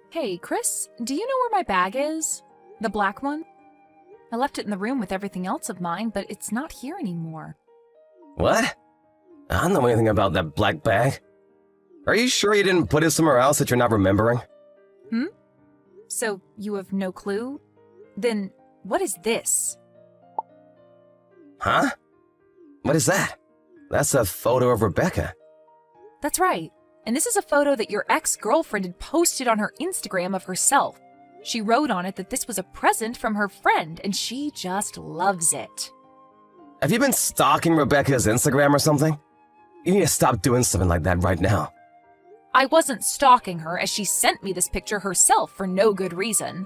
Hey, Chris, do you know where my bag is? The black one? I left it in the room with everything else of mine, but it's not here anymore. What? I don't know anything about that black bag. Are you sure you didn't put it somewhere else that you're not remembering? So, you have no clue? Then, what is this? Huh? What is that? That's a photo of Rebecca. That's right. And this is a photo that your ex-girlfriend had posted on her Instagram of herself. She wrote on it that this was a present from her friend, and she just loves it. Have you been stalking Rebecca's Instagram or something? You need to stop doing something like that right now. I wasn't stalking her, as she sent me this picture herself for no good reason.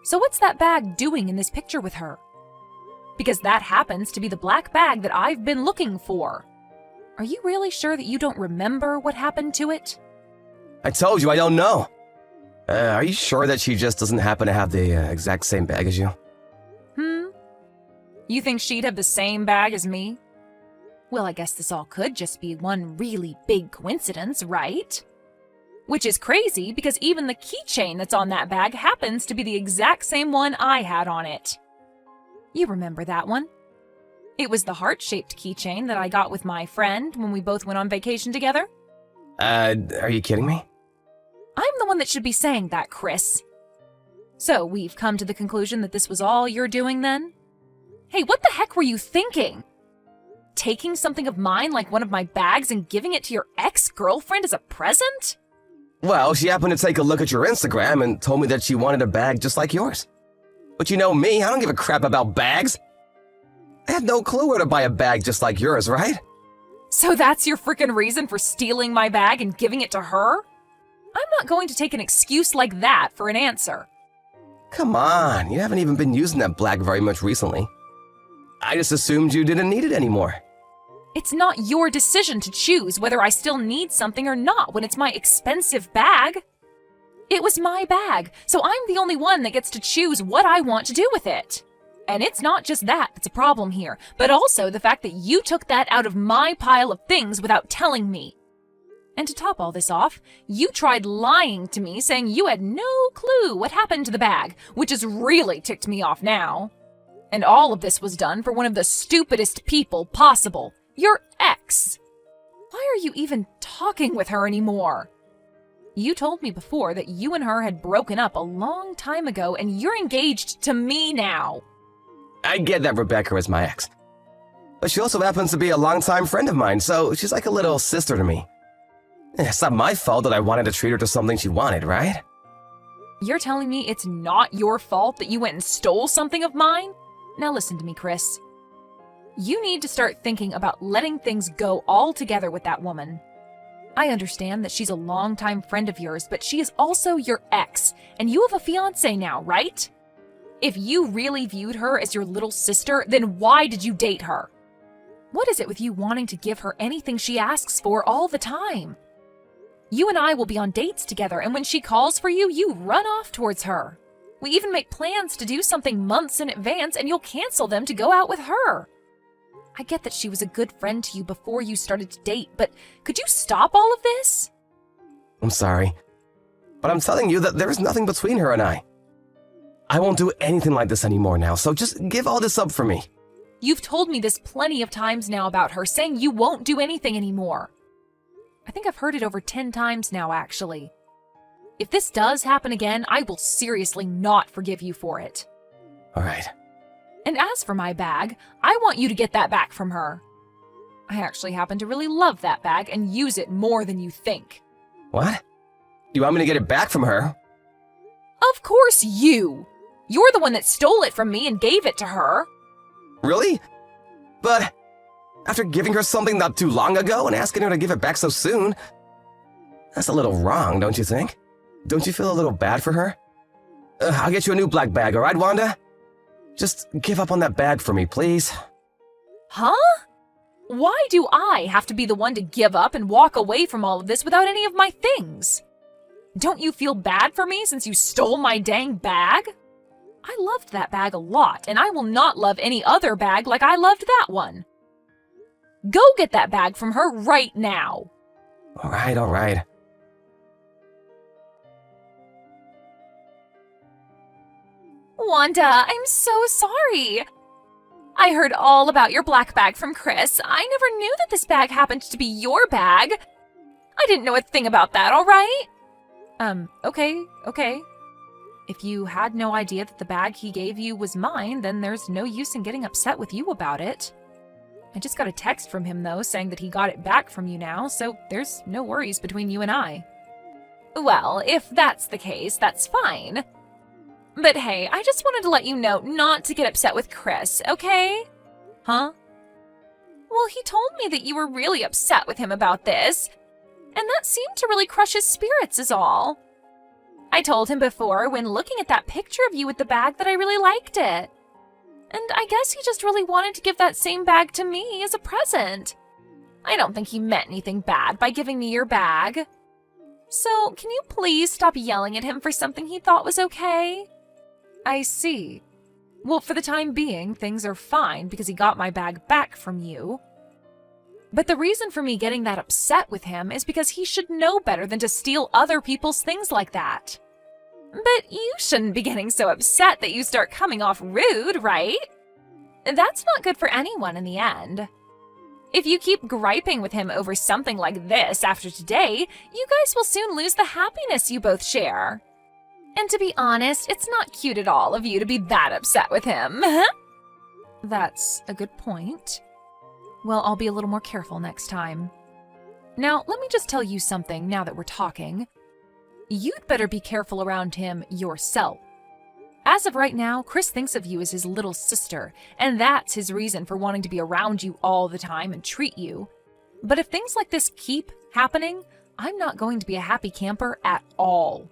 So what's that bag doing in this picture with her? Because that happens to be the black bag that I've been looking for. Are you really sure that you don't remember what happened to it? I told you I don't know. Are you sure that she just doesn't happen to have the exact same bag as you? You think she'd have the same bag as me? Well, I guess this all could just be one really big coincidence, right? Which is crazy because even the keychain that's on that bag happens to be the exact same one I had on it. You remember that one? It was the heart-shaped keychain that I got with my friend when we both went on vacation together. Are you kidding me? I'm the one that should be saying that, Chris. So, we've come to the conclusion that this was all you're doing then? Hey, what the heck were you thinking? Taking something of mine like one of my bags and giving it to your ex-girlfriend as a present? Well, she happened to take a look at your Instagram and told me that she wanted a bag just like yours. But you know me, I don't give a crap about bags. I had no clue where to buy a bag just like yours, right? So that's your frickin' reason for stealing my bag and giving it to her? I'm not going to take an excuse like that for an answer. Come on, you haven't even been using that bag very much recently. I just assumed you didn't need it anymore. It's not your decision to choose whether I still need something or not when it's my expensive bag. It was my bag, so I'm the only one that gets to choose what I want to do with it. And it's not just that that's a problem here, but also the fact that you took that out of my pile of things without telling me. And to top all this off, you tried lying to me saying you had no clue what happened to the bag, which has really ticked me off now. And all of this was done for one of the stupidest people possible, your ex. Why are you even talking with her anymore? You told me before that you and her had broken up a long time ago and you're engaged to me now. I get that Rebecca is my ex. But she also happens to be a longtime friend of mine, so she's like a little sister to me. It's not my fault that I wanted to treat her to something she wanted, right? You're telling me it's not your fault that you went and stole something of mine? Now listen to me, Chris. You need to start thinking about letting things go altogether with that woman. I understand that she's a longtime friend of yours, but she is also your ex, and you have a fiancé now, right? If you really viewed her as your little sister, then why did you date her? What is it with you wanting to give her anything she asks for all the time? You and I will be on dates together, and when she calls for you, you run off towards her. We even make plans to do something months in advance, and you'll cancel them to go out with her. I get that she was a good friend to you before you started to date, but could you stop all of this? I'm sorry, but I'm telling you that there is nothing between her and I. I won't do anything like this anymore now, so just give all this up for me. You've told me this plenty of times now about her, saying you won't do anything anymore. I think I've heard it over 10 times now, actually. If this does happen again, I will seriously not forgive you for it. All right. And as for my bag, I want you to get that back from her. I actually happen to really love that bag and use it more than you think. What? You want me to get it back from her? Of course you! You're the one that stole it from me and gave it to her. Really? But after giving her something not too long ago and asking her to give it back so soon, that's a little wrong, don't you think? Don't you feel a little bad for her? I'll get you a new black bag, all right, Wanda? Just give up on that bag for me, please. Huh? Why do I have to be the one to give up and walk away from all of this without any of my things? Don't you feel bad for me since you stole my dang bag? I loved that bag a lot, and I will not love any other bag like I loved that one. Go get that bag from her right now. All right, all right. Wanda, I'm so sorry. I heard all about your black bag from Chris. I never knew that this bag happened to be your bag. I didn't know a thing about that, all right? Okay. If you had no idea that the bag he gave you was mine, then there's no use in getting upset with you about it. I just got a text from him, though, saying that he got it back from you now, so there's no worries between you and I. Well, if that's the case, that's fine. But hey, I just wanted to let you know not to get upset with Chris, okay? Huh? Well, he told me that you were really upset with him about this, and that seemed to really crush his spirits is all. I told him before, when looking at that picture of you with the bag, that I really liked it. And I guess he just really wanted to give that same bag to me as a present. I don't think he meant anything bad by giving me your bag. So, can you please stop yelling at him for something he thought was okay? I see. Well, for the time being, things are fine because he got my bag back from you. But the reason for me getting that upset with him is because he should know better than to steal other people's things like that. But you shouldn't be getting so upset that you start coming off rude, right? That's not good for anyone in the end. If you keep griping with him over something like this after today, you guys will soon lose the happiness you both share. And to be honest, it's not cute at all of you to be that upset with him. That's a good point. Well, I'll be a little more careful next time. Now, let me just tell you something now that we're talking. You'd better be careful around him yourself. As of right now, Chris thinks of you as his little sister, and that's his reason for wanting to be around you all the time and treat you. But if things like this keep happening, I'm not going to be a happy camper at all.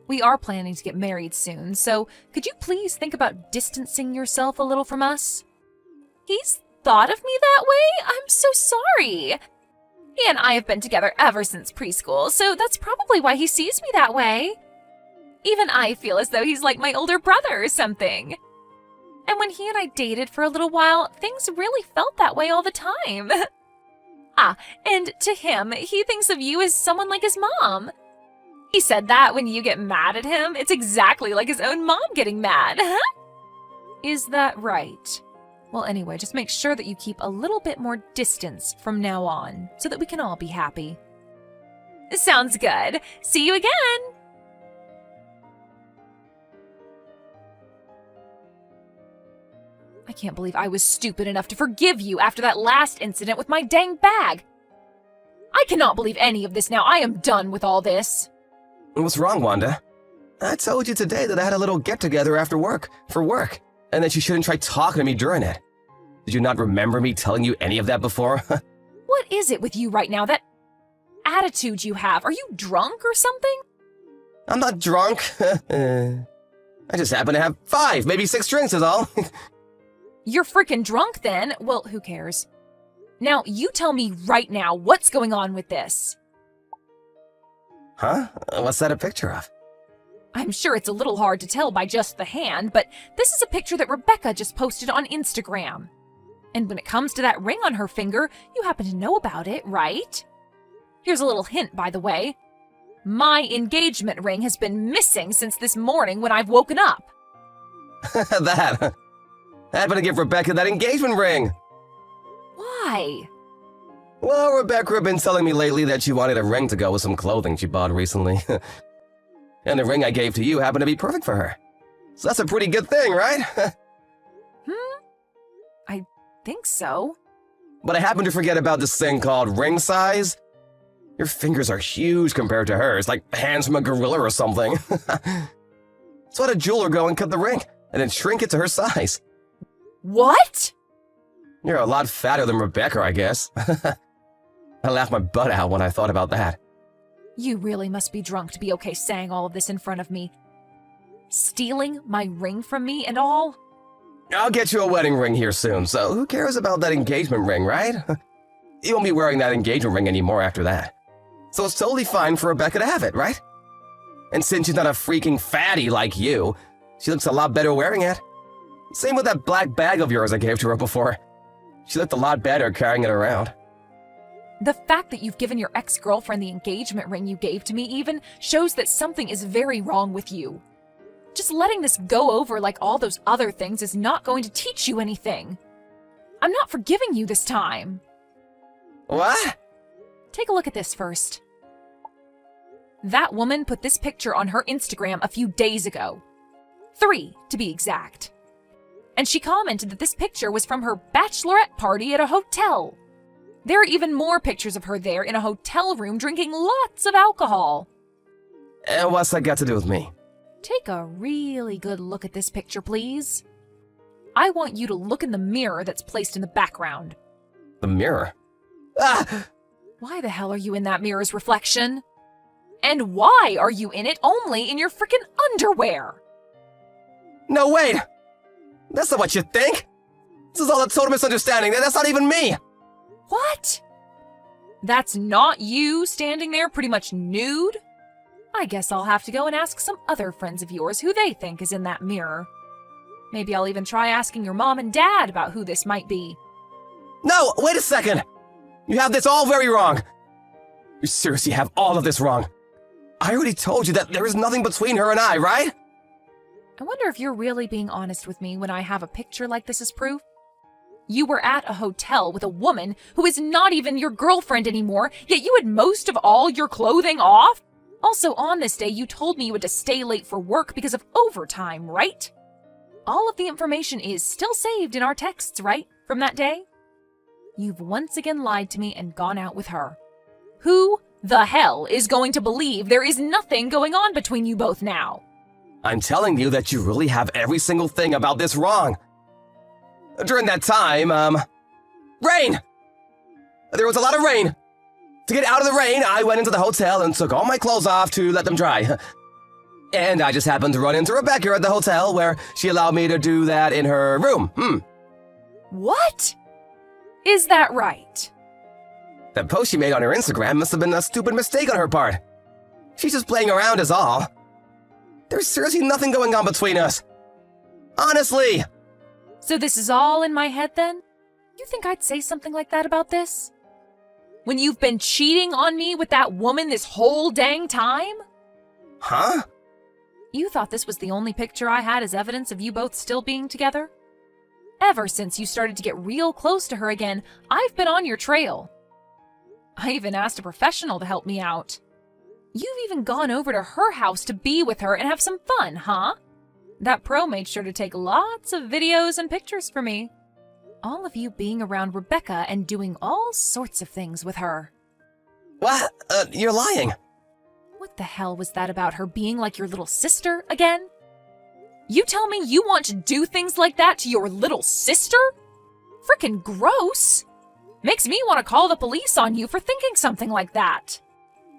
We are planning to get married soon, so could you please think about distancing yourself a little from us? He's thought of me that way? I'm so sorry. He and I have been together ever since preschool, so that's probably why he sees me that way. Even I feel as though he's like my older brother or something. And when he and I dated for a little while, things really felt that way all the time. And to him, he thinks of you as someone like his mom. He said that when you get mad at him, it's exactly like his own mom getting mad. Is that right? Well, anyway, just make sure that you keep a little bit more distance from now on, so that we can all be happy. Sounds good. See you again! I can't believe I was stupid enough to forgive you after that last incident with my dang bag. I cannot believe any of this now. I am done with all this. What's wrong, Wanda? I told you today that I had a little get-together after work, for work, and that you shouldn't try talking to me during it. Did you not remember me telling you any of that before? What is it with you right now, that attitude you have? Are you drunk or something? I'm not drunk. I just happen to have 5, maybe 6 drinks is all. You're freaking drunk then? Well, who cares? Now, you tell me right now what's going on with this. Huh? What's that a picture of? I'm sure it's a little hard to tell by just the hand, but this is a picture that Rebecca just posted on Instagram. And when it comes to that ring on her finger, you happen to know about it, right? Here's a little hint, by the way. My engagement ring has been missing since this morning when I've woken up. That. I happened to give Rebecca that engagement ring. Why? Well, Rebecca had been telling me lately that she wanted a ring to go with some clothing she bought recently. And the ring I gave to you happened to be perfect for her. So that's a pretty good thing, right? I think so. But I happened to forget about this thing called ring size. Your fingers are huge compared to hers, like hands from a gorilla or something. So I had a jeweler go and cut the ring, and then shrink it to her size. What? You're a lot fatter than Rebecca, I guess. I laughed my butt out when I thought about that. You really must be drunk to be okay saying all of this in front of me. Stealing my ring from me and all? I'll get you a wedding ring here soon, so who cares about that engagement ring, right? You won't be wearing that engagement ring anymore after that. So it's totally fine for Rebecca to have it, right? And since she's not a freaking fatty like you, she looks a lot better wearing it. Same with that black bag of yours I gave to her before. She looked a lot better carrying it around. The fact that you've given your ex-girlfriend the engagement ring you gave to me even shows that something is very wrong with you. Just letting this go over like all those other things is not going to teach you anything. I'm not forgiving you this time. What? Take a look at this first. That woman put this picture on her Instagram a few days ago. 3, to be exact. And she commented that this picture was from her bachelorette party at a hotel. There are even more pictures of her there in a hotel room drinking lots of alcohol. And what's that got to do with me? Take a really good look at this picture, please. I want you to look in the mirror that's placed in the background. The mirror? Ah! Why the hell are you in that mirror's reflection? And why are you in it only in your frickin' underwear? No, wait! That's not what you think! This is all a total misunderstanding. That's not even me! What? That's not you standing there pretty much nude? I guess I'll have to go and ask some other friends of yours who they think is in that mirror. Maybe I'll even try asking your mom and dad about who this might be. No, wait a second! You have this all very wrong! You seriously have all of this wrong. I already told you that there is nothing between her and I, right? I wonder if you're really being honest with me when I have a picture like this as proof. You were at a hotel with a woman who is not even your girlfriend anymore, yet you had most of all your clothing off? Also, on this day, you told me you had to stay late for work because of overtime, right? All of the information is still saved in our texts, right, from that day? You've once again lied to me and gone out with her. Who the hell is going to believe there is nothing going on between you both now? I'm telling you that you really have every single thing about this wrong. During that time, rain! There was a lot of rain. To get out of the rain, I went into the hotel and took all my clothes off to let them dry. And I just happened to run into Rebecca at the hotel where she allowed me to do that in her room. What? Is that right? That post she made on her Instagram must have been a stupid mistake on her part. She's just playing around is all. There's seriously nothing going on between us. Honestly. So this is all in my head then? You think I'd say something like that about this? When you've been cheating on me with that woman this whole dang time? Huh? You thought this was the only picture I had as evidence of you both still being together? Ever since you started to get real close to her again, I've been on your trail. I even asked a professional to help me out. You've even gone over to her house to be with her and have some fun, huh? That pro made sure to take lots of videos and pictures for me. All of you being around Rebecca and doing all sorts of things with her. What? You're lying. What the hell was that about her being like your little sister again? You tell me you want to do things like that to your little sister? Frickin' gross! Makes me want to call the police on you for thinking something like that.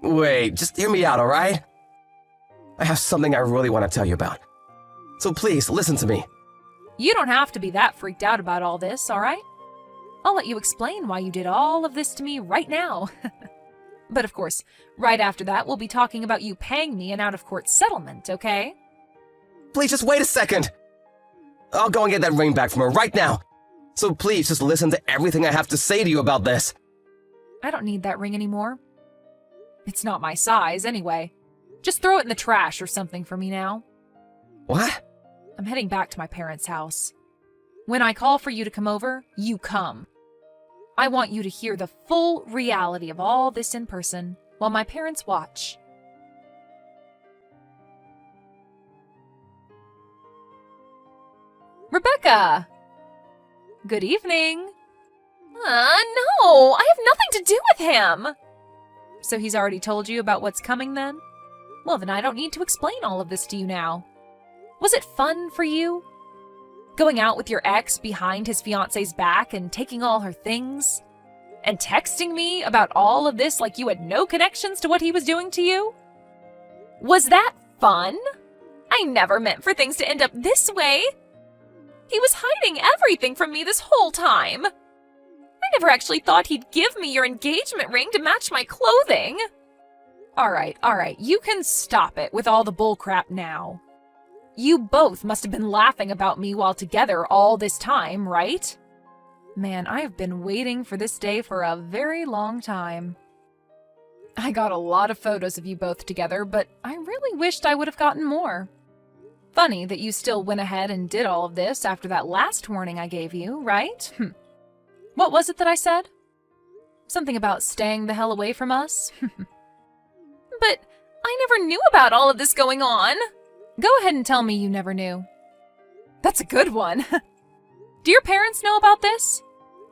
Wait, just hear me out, alright? I have something I really want to tell you about. So please, listen to me. You don't have to be that freaked out about all this, alright? I'll let you explain why you did all of this to me right now. But of course, right after that, we'll be talking about you paying me an out-of-court settlement, okay? Please just wait a second. I'll go and get that ring back from her right now. So please just listen to everything I have to say to you about this. I don't need that ring anymore. It's not my size, anyway. Just throw it in the trash or something for me now. What? I'm heading back to my parents' house. When I call for you to come over, you come. I want you to hear the full reality of all this in person while my parents watch. Rebecca! Good evening. No, I have nothing to do with him. So he's already told you about what's coming then? Well, then I don't need to explain all of this to you now. Was it fun for you? Going out with your ex behind his fiancé's back and taking all her things? And texting me about all of this like you had no connections to what he was doing to you? Was that fun? I never meant for things to end up this way. He was hiding everything from me this whole time. I never actually thought he'd give me your engagement ring to match my clothing. All right, you can stop it with all the bullcrap now. You both must have been laughing about me while together all this time, right? Man, I have been waiting for this day for a very long time. I got a lot of photos of you both together, but I really wished I would have gotten more. Funny that you still went ahead and did all of this after that last warning I gave you, right? What was it that I said? Something about staying the hell away from us? But I never knew about all of this going on. Go ahead and tell me you never knew. That's a good one. Do your parents know about this?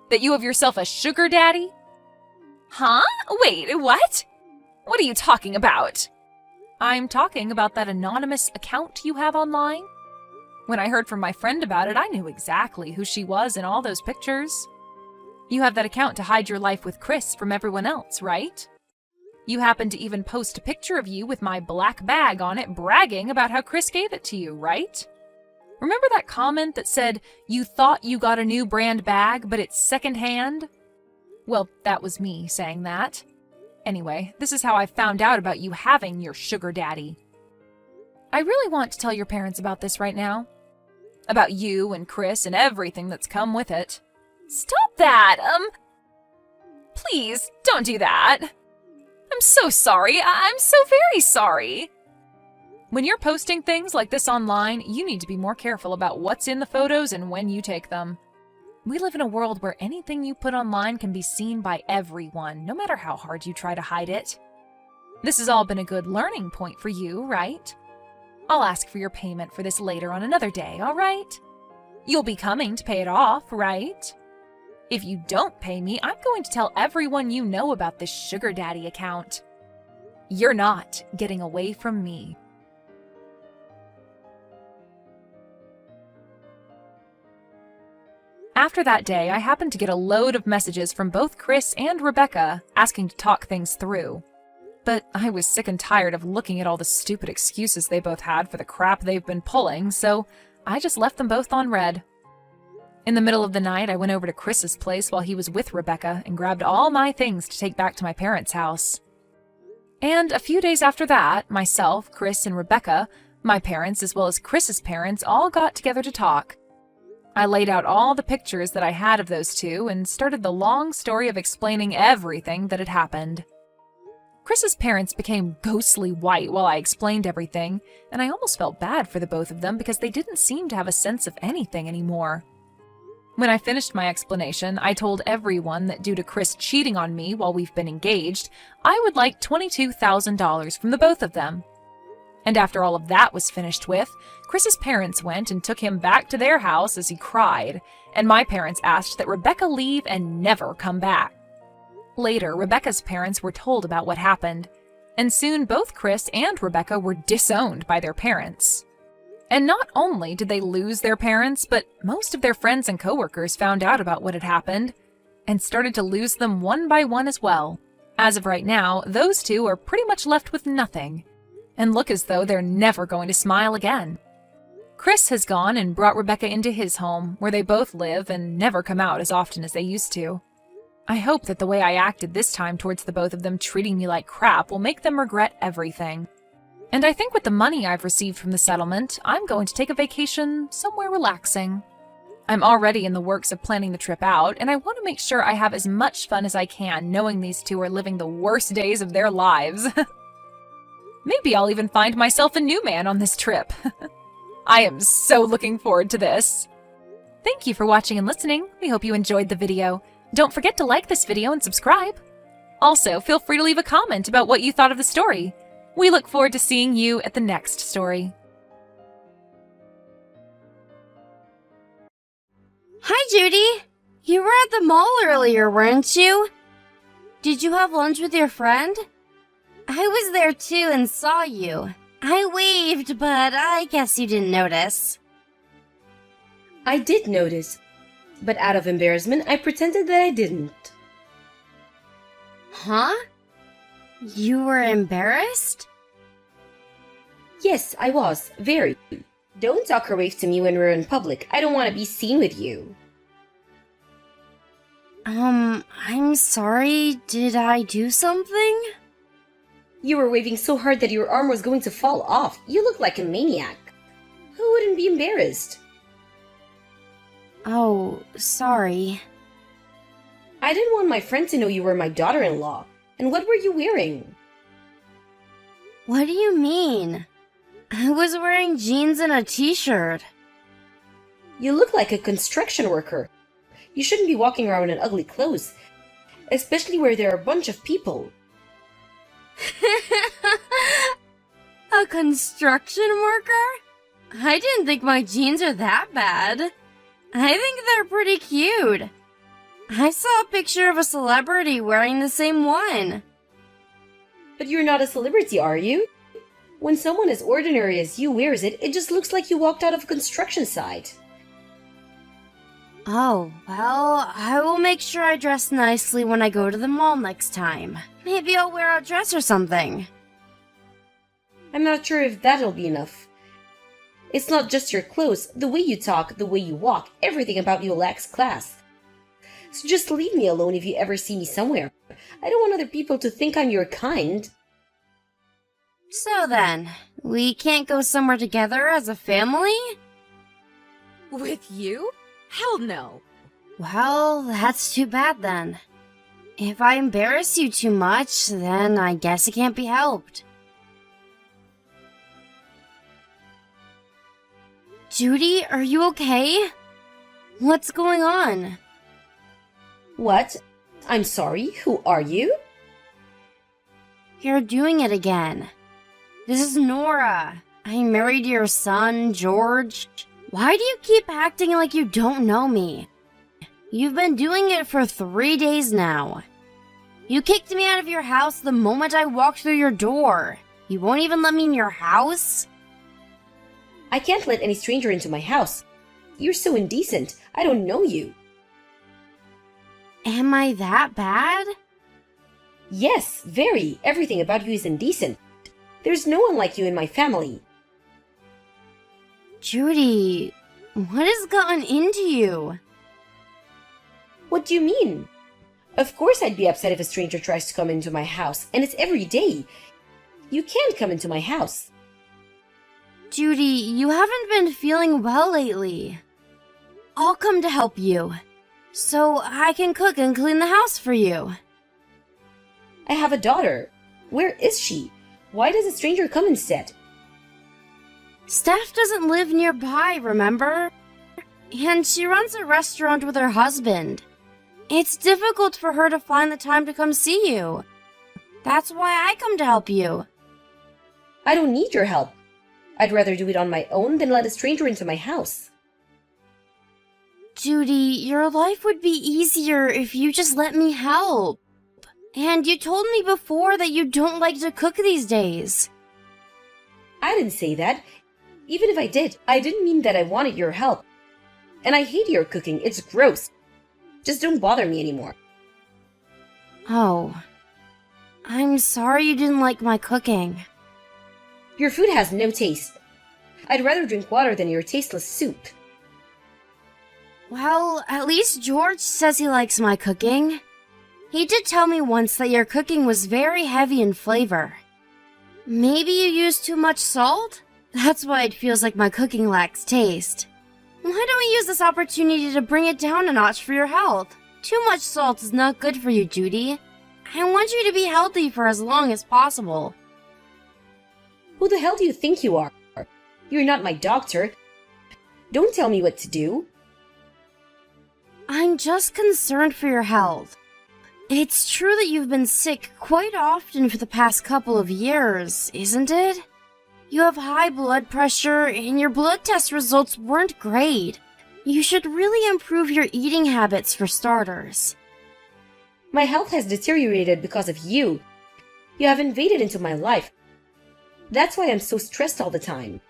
That you have yourself a sugar daddy? Huh? Wait, what? What are you talking about? I'm talking about that anonymous account you have online. When I heard from my friend about it, I knew exactly who she was in all those pictures. You have that account to hide your life with Chris from everyone else, right? You happened to even post a picture of you with my black bag on it, bragging about how Chris gave it to you, right? Remember that comment that said you thought you got a new brand bag, but it's secondhand? Well, that was me saying that. Anyway, this is how I found out about you having your sugar daddy. I really want to tell your parents about this right now. About you and Chris and everything that's come with it. Stop that! Please, don't do that. I'm so sorry. I'm so very sorry. When you're posting things like this online, you need to be more careful about what's in the photos and when you take them. We live in a world where anything you put online can be seen by everyone, no matter how hard you try to hide it. This has all been a good learning point for you, right? I'll ask for your payment for this later on another day, all right? You'll be coming to pay it off, right? If you don't pay me, I'm going to tell everyone you know about this sugar daddy account. You're not getting away from me. After that day, I happened to get a load of messages from both Chris and Rebecca asking to talk things through. But I was sick and tired of looking at all the stupid excuses they both had for the crap they've been pulling, so I just left them both on red. In the middle of the night, I went over to Chris's place while he was with Rebecca and grabbed all my things to take back to my parents' house. And a few days after that, myself, Chris, and Rebecca, my parents as well as Chris's parents, all got together to talk. I laid out all the pictures that I had of those two and started the long story of explaining everything that had happened. Chris's parents became ghostly white while I explained everything, and I almost felt bad for the both of them because they didn't seem to have a sense of anything anymore. When I finished my explanation, I told everyone that due to Chris cheating on me while we've been engaged, I would like $22,000 from the both of them. And after all of that was finished with, Chris's parents went and took him back to their house as he cried, and my parents asked that Rebecca leave and never come back. Later, Rebecca's parents were told about what happened, and soon both Chris and Rebecca were disowned by their parents. And not only did they lose their parents, but most of their friends and coworkers found out about what had happened, and started to lose them one by one as well. As of right now, those two are pretty much left with nothing, and look as though they're never going to smile again. Chris has gone and brought Rebecca into his home, where they both live and never come out as often as they used to. I hope that the way I acted this time towards the both of them treating me like crap will make them regret everything. And I think with the money I've received from the settlement, I'm going to take a vacation somewhere relaxing. I'm already in the works of planning the trip out, and I want to make sure I have as much fun as I can knowing these two are living the worst days of their lives. Maybe I'll even find myself a new man on this trip. I am so looking forward to this. Thank you for watching and listening. We hope you enjoyed the video. Don't forget to like this video and subscribe. Also, feel free to leave a comment about what you thought of the story. We look forward to seeing you at the next story. Hi, Judy. You were at the mall earlier, weren't you? Did you have lunch with your friend? I was there too and saw you. I waved, but I guess you didn't notice. I did notice, but out of embarrassment, I pretended that I didn't. Huh? You were embarrassed? Yes, I was. Very. Don't talk or wave to me when we're in public. I don't want to be seen with you. I'm sorry. Did I do something? You were waving so hard that your arm was going to fall off. You look like a maniac. Who wouldn't be embarrassed? Oh, sorry. I didn't want my friend to know you were my daughter-in-law. And what were you wearing? What do you mean? I He was wearing jeans and a t-shirt. You look like a construction worker. You shouldn't be walking around in ugly clothes, especially where there are a bunch of people. A construction worker? I didn't think my jeans are that bad. I think they're pretty cute. I saw a picture of a celebrity wearing the same one. But you're not a celebrity, are you? When someone as ordinary as you wears it, it just looks like you walked out of a construction site. Oh, well, I will make sure I dress nicely when I go to the mall next time. Maybe I'll wear a dress or something. I'm not sure if that'll be enough. It's not just your clothes, the way you talk, the way you walk, everything about you lacks class. So just leave me alone if you ever see me somewhere. I don't want other people to think I'm your kind. So then, we can't go somewhere together as a family? With you? Hell no. Well, that's too bad then. If I embarrass you too much, then I guess it can't be helped. Judy, are you okay? What's going on? What? I'm sorry, who are you? You're doing it again. This is Nora. I married your son, George. Why do you keep acting like you don't know me? You've been doing it for 3 days now. You kicked me out of your house the moment I walked through your door. You won't even let me in your house? I can't let any stranger into my house. You're so indecent. I don't know you. Am I that bad? Yes, very. Everything about you is indecent. There's no one like you in my family. Judy, what has gotten into you? What do you mean? Of course I'd be upset if a stranger tries to come into my house, and it's every day. You can't come into my house. Judy, you haven't been feeling well lately. I'll come to help you, so I can cook and clean the house for you. I have a daughter. Where is she? Why does a stranger come instead? Steph doesn't live nearby, remember? And she runs a restaurant with her husband. It's difficult for her to find the time to come see you. That's why I come to help you. I don't need your help. I'd rather do it on my own than let a stranger into my house. Judy, your life would be easier if you just let me help. And you told me before that you don't like to cook these days. I didn't say that. Even if I did, I didn't mean that I wanted your help. And I hate your cooking. It's gross. Just don't bother me anymore. Oh. I'm sorry you didn't like my cooking. Your food has no taste. I'd rather drink water than your tasteless soup. Well, at least George says he likes my cooking. He did tell me once that your cooking was very heavy in flavor. Maybe you used too much salt? That's why it feels like my cooking lacks taste. Why don't we use this opportunity to bring it down a notch for your health? Too much salt is not good for you, Judy. I want you to be healthy for as long as possible. Who the hell do you think you are? You're not my doctor. Don't tell me what to do. I'm just concerned for your health. It's true that you've been sick quite often for the past couple of years, isn't it? You have high blood pressure and your blood test results weren't great. You should really improve your eating habits for starters. My health has deteriorated because of you. You have invaded into my life. That's why I'm so stressed all the time.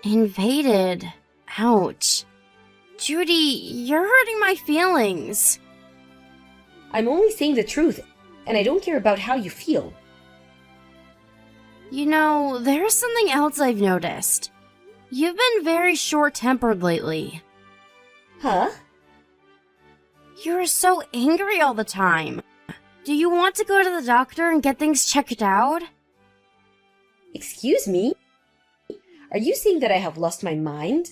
Invaded? Ouch. Judy, you're hurting my feelings. I'm only saying the truth, and I don't care about how you feel. You know, there's something else I've noticed. You've been very short-tempered lately. Huh? You're so angry all the time. Do you want to go to the doctor and get things checked out? Excuse me? Are you saying that I have lost my mind?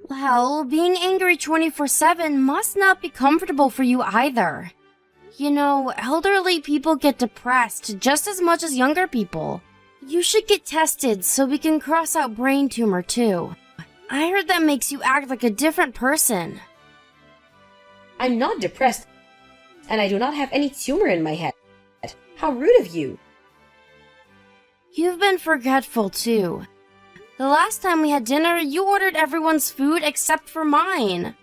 Well, being angry 24/7 must not be comfortable for you either. You know, elderly people get depressed just as much as younger people. You should get tested so we can cross out brain tumor too. I heard that makes you act like a different person. I'm not depressed, and I do not have any tumor in my head. How rude of you. You've been forgetful too. The last time we had dinner, you ordered everyone's food except for mine.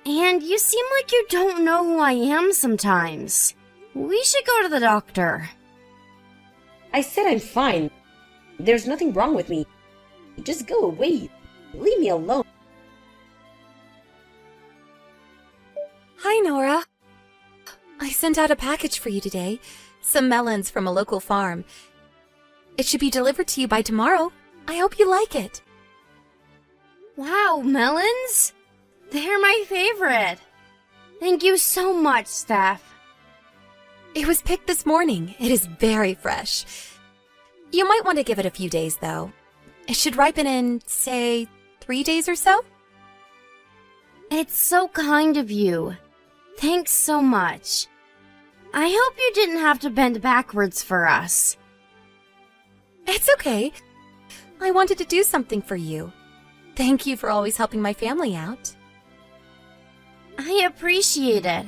And you seem like you don't know who I am sometimes. We should go to the doctor. I said I'm fine. There's nothing wrong with me. Just go away. Leave me alone. Hi, Nora. I sent out a package for you today. Some melons from a local farm. It should be delivered to you by tomorrow. I hope you like it. Wow, melons? They're my favorite. Thank you so much, Steph. It was picked this morning. It is very fresh. You might want to give it a few days, though. It should ripen in, say, 3 days or so. It's so kind of you. Thanks so much. I hope you didn't have to bend backwards for us. It's okay. I wanted to do something for you. Thank you for always helping my family out. I appreciate it.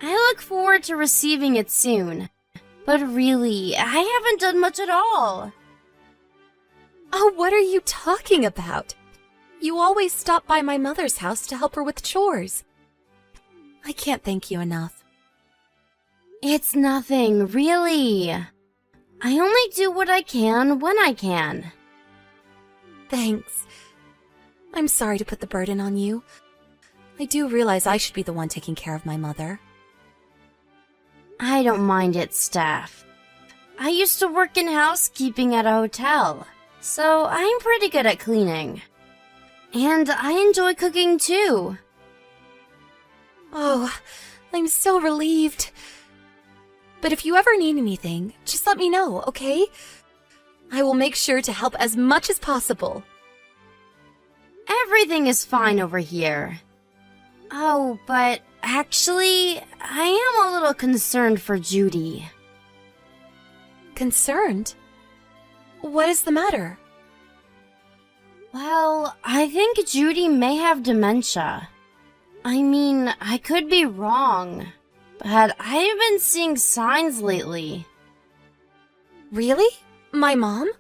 I look forward to receiving it soon. But really, I haven't done much at all. Oh, what are you talking about? You always stop by my mother's house to help her with chores. I can't thank you enough. It's nothing, really. I only do what I can when I can. Thanks. I'm sorry to put the burden on you. I do realize I should be the one taking care of my mother. I don't mind it, Steph. I used to work in housekeeping at a hotel, so I'm pretty good at cleaning. And I enjoy cooking too. Oh, I'm so relieved. But if you ever need anything, just let me know, okay? I will make sure to help as much as possible. Everything is fine over here. Oh, but actually, I am a little concerned for Judy. Concerned? What is the matter? Well, I think Judy may have dementia. I mean, I could be wrong, but I've been seeing signs lately. Really? My mom?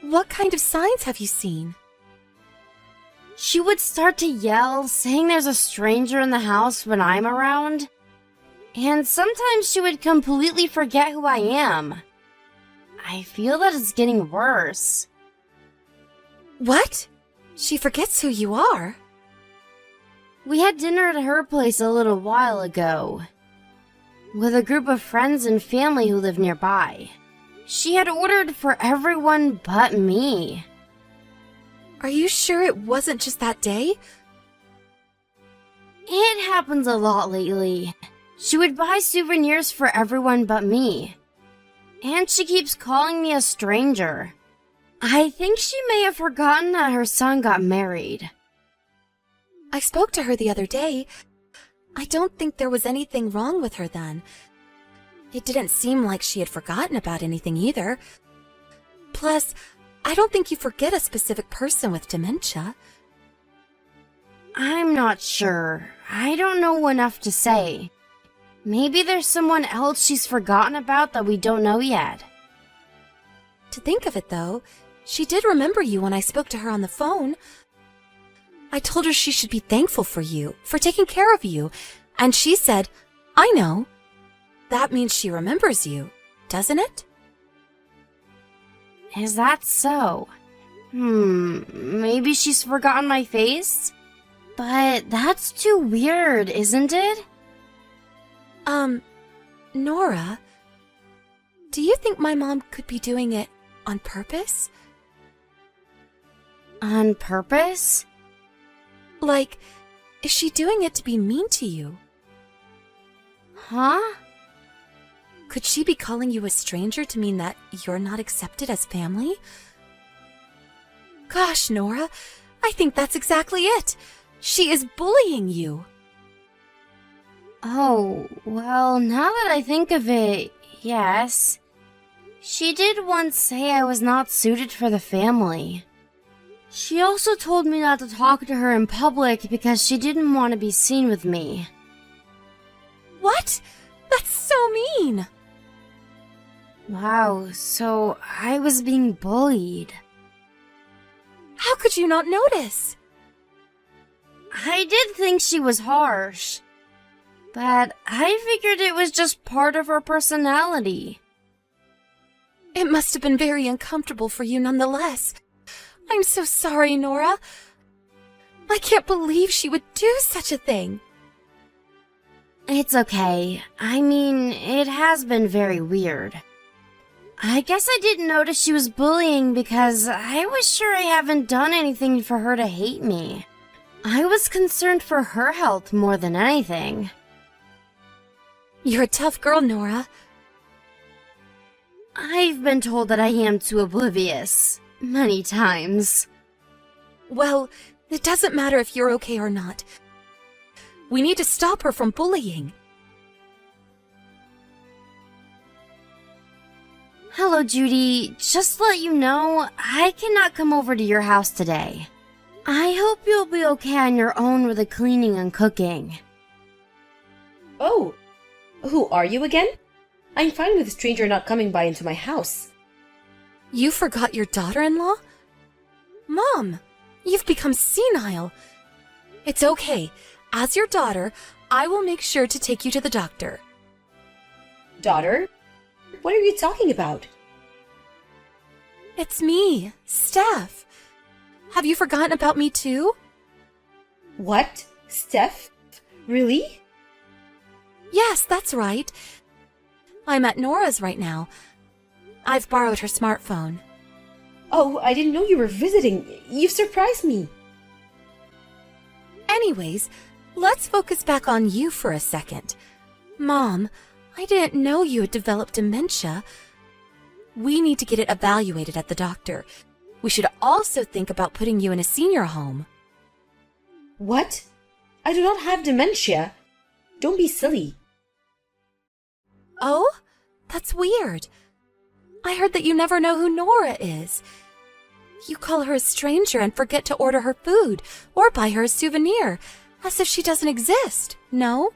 What kind of signs have you seen? She would start to yell, saying there's a stranger in the house when I'm around. And sometimes she would completely forget who I am. I feel that it's getting worse. What? She forgets who you are? We had dinner at her place a little while ago, with a group of friends and family who live nearby. She had ordered for everyone but me. Are you sure it wasn't just that day? It happens a lot lately. She would buy souvenirs for everyone but me. And she keeps calling me a stranger. I think she may have forgotten that her son got married. I spoke to her the other day. I don't think there was anything wrong with her then. It didn't seem like she had forgotten about anything either. Plus, I don't think you forget a specific person with dementia. I'm not sure. I don't know enough to say. Maybe there's someone else she's forgotten about that we don't know yet. To think of it, though, she did remember you when I spoke to her on the phone. I told her she should be thankful for you, for taking care of you, and she said, I know. That means she remembers you, doesn't it? Is that so? Maybe she's forgotten my face? But that's too weird, isn't it? Nora, do you think my mom could be doing it on purpose? On purpose? Like, is she doing it to be mean to you? Huh? Could she be calling you a stranger to mean that you're not accepted as family? Gosh, Nora, I think that's exactly it. She is bullying you. Oh, well, now that I think of it, yes. She did once say I was not suited for the family. She also told me not to talk to her in public because she didn't want to be seen with me. What? That's so mean! Wow, so I was being bullied. How could you not notice? I did think she was harsh, but I figured it was just part of her personality. It must have been very uncomfortable for you nonetheless. I'm so sorry, Nora. I can't believe she would do such a thing. It's okay. I mean, it has been very weird. I guess I didn't notice she was bullying because I was sure I haven't done anything for her to hate me. I was concerned for her health more than anything. You're a tough girl, Nora. I've been told that I am too oblivious. Many times. Well, it doesn't matter if you're okay or not. We need to stop her from bullying. Hello, Judy. Just to let you know, I cannot come over to your house today. I hope you'll be okay on your own with the cleaning and cooking. Oh, who are you again? I'm fine with a stranger not coming by into my house. You forgot your daughter-in-law? Mom, you've become senile. It's okay. As your daughter, I will make sure to take you to the doctor. Daughter? What are you talking about? It's me, Steph. Have you forgotten about me too? What? Steph? Really? Yes, that's right. I'm at Nora's right now. I've borrowed her smartphone. Oh, I didn't know you were visiting. You've surprised me. Anyways, let's focus back on you for a second. Mom, I didn't know you had developed dementia. We need to get it evaluated at the doctor. We should also think about putting you in a senior home. What? I do not have dementia. Don't be silly. Oh? That's weird. I heard that you never know who Nora is. You call her a stranger and forget to order her food or buy her a souvenir, as if she doesn't exist, no?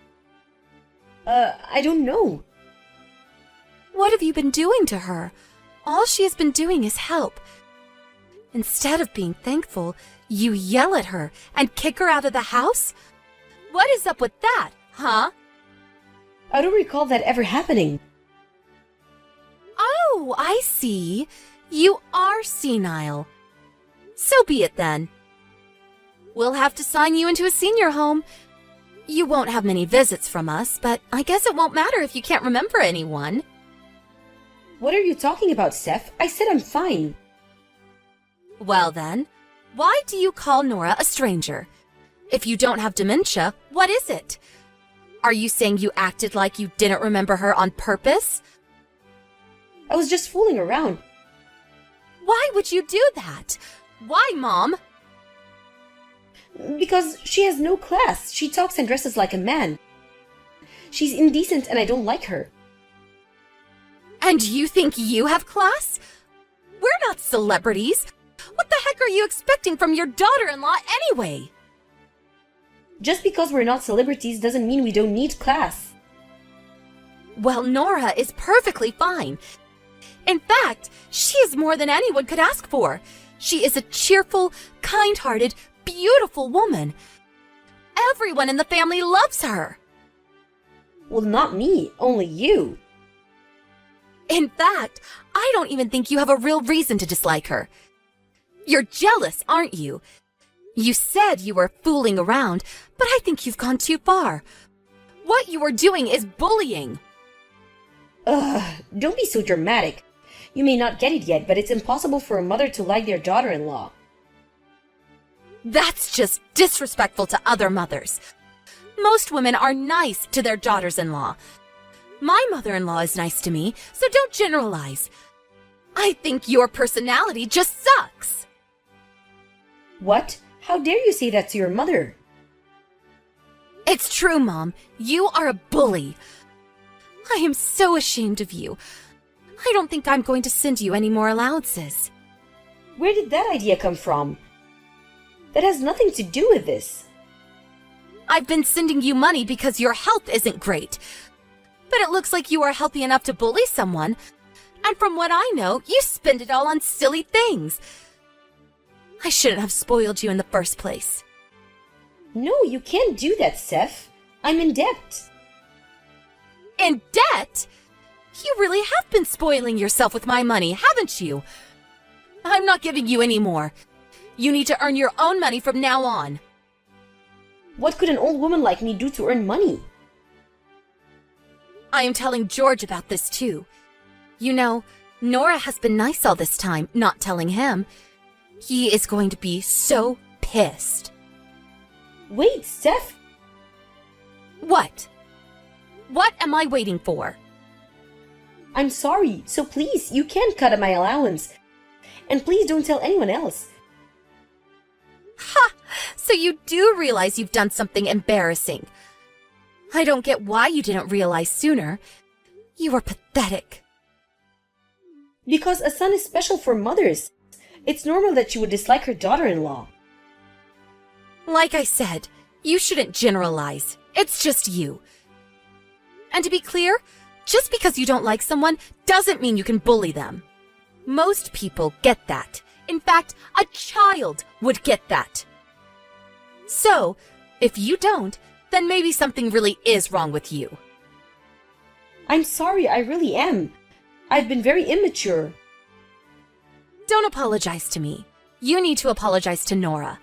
I don't know. What have you been doing to her? All she has been doing is help. Instead of being thankful, you yell at her and kick her out of the house? What is up with that, huh? I don't recall that ever happening. Oh, I see. You are senile. So be it then. We'll have to sign you into a senior home. You won't have many visits from us, but I guess it won't matter if you can't remember anyone. What are you talking about, Steph? I said I'm fine. Well then, why do you call Nora a stranger? If you don't have dementia, what is it? Are you saying you acted like you didn't remember her on purpose? I was just fooling around. Why would you do that? Why, Mom? Because she has no class. She talks and dresses like a man. She's indecent and I don't like her. And you think you have class? We're not celebrities. What the heck are you expecting from your daughter-in-law anyway? Just because we're not celebrities doesn't mean we don't need class. Well, Nora is perfectly fine. In fact, she is more than anyone could ask for. She is a cheerful, kind-hearted, beautiful woman. Everyone in the family loves her. Well, not me, only you. In fact, I don't even think you have a real reason to dislike her. You're jealous, aren't you? You said you were fooling around, but I think you've gone too far. What you are doing is bullying. Ugh, don't be so dramatic. You may not get it yet, but it's impossible for a mother to like their daughter-in-law. That's just disrespectful to other mothers. Most women are nice to their daughters-in-law. My mother-in-law is nice to me, so don't generalize. I think your personality just sucks. What? How dare you say that to your mother? It's true, Mom. You are a bully. I am so ashamed of you. I don't think I'm going to send you any more allowances. Where did that idea come from? That has nothing to do with this. I've been sending you money because your health isn't great. But it looks like you are healthy enough to bully someone. And from what I know, you spend it all on silly things. I shouldn't have spoiled you in the first place. No, you can't do that, Steph. I'm in debt. In debt? You really have been spoiling yourself with my money, haven't you? I'm not giving you any more. You need to earn your own money from now on. What could an old woman like me do to earn money? I am telling George about this too. You know, Nora has been nice all this time, not telling him. He is going to be so pissed. Wait, Steph. What? What am I waiting for? I'm sorry, so please, you can't cut my allowance. And please don't tell anyone else. Ha! So you do realize you've done something embarrassing. I don't get why you didn't realize sooner. You are pathetic. Because a son is special for mothers. It's normal that she would dislike her daughter-in-law. Like I said, you shouldn't generalize. It's just you. And to be clear, just because you don't like someone doesn't mean you can bully them. Most people get that. In fact, a child would get that. So, if you don't, then maybe something really is wrong with you. I'm sorry, I really am. I've been very immature. Don't apologize to me. You need to apologize to Nora.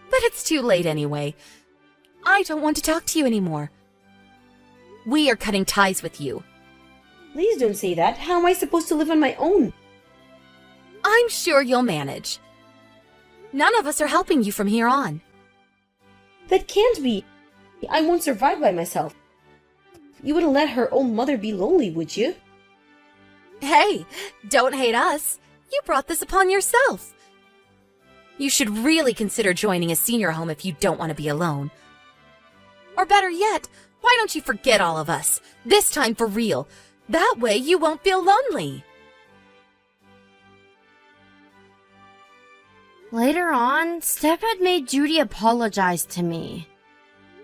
But it's too late anyway. I don't want to talk to you anymore. We are cutting ties with you. Please don't say that. How am I supposed to live on my own? I'm sure you'll manage. None of us are helping you from here on. That can't be. I won't survive by myself. You wouldn't let her own mother be lonely, would you? Hey, don't hate us. You brought this upon yourself. You should really consider joining a senior home if you don't want to be alone. Or better yet, why don't you forget all of us? This time for real. That way you won't feel lonely. Later on, Steph had made Judy apologize to me.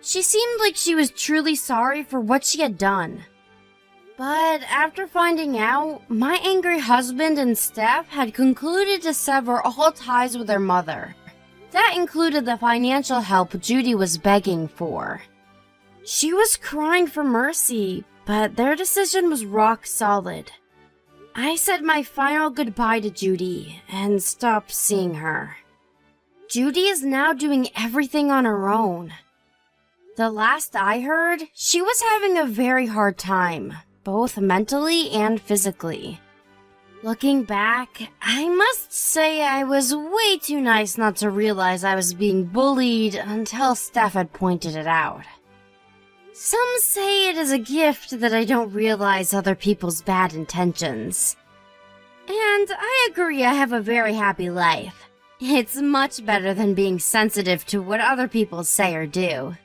She seemed like she was truly sorry for what she had done. But after finding out, my angry husband and Steph had concluded to sever all ties with their mother. That included the financial help Judy was begging for. She was crying for mercy, but their decision was rock solid. I said my final goodbye to Judy and stopped seeing her. Judy is now doing everything on her own. The last I heard, she was having a very hard time, both mentally and physically. Looking back, I must say I was way too nice not to realize I was being bullied until Steph had pointed it out. Some say it is a gift that I don't realize other people's bad intentions. And I agree I have a very happy life. It's much better than being sensitive to what other people say or do.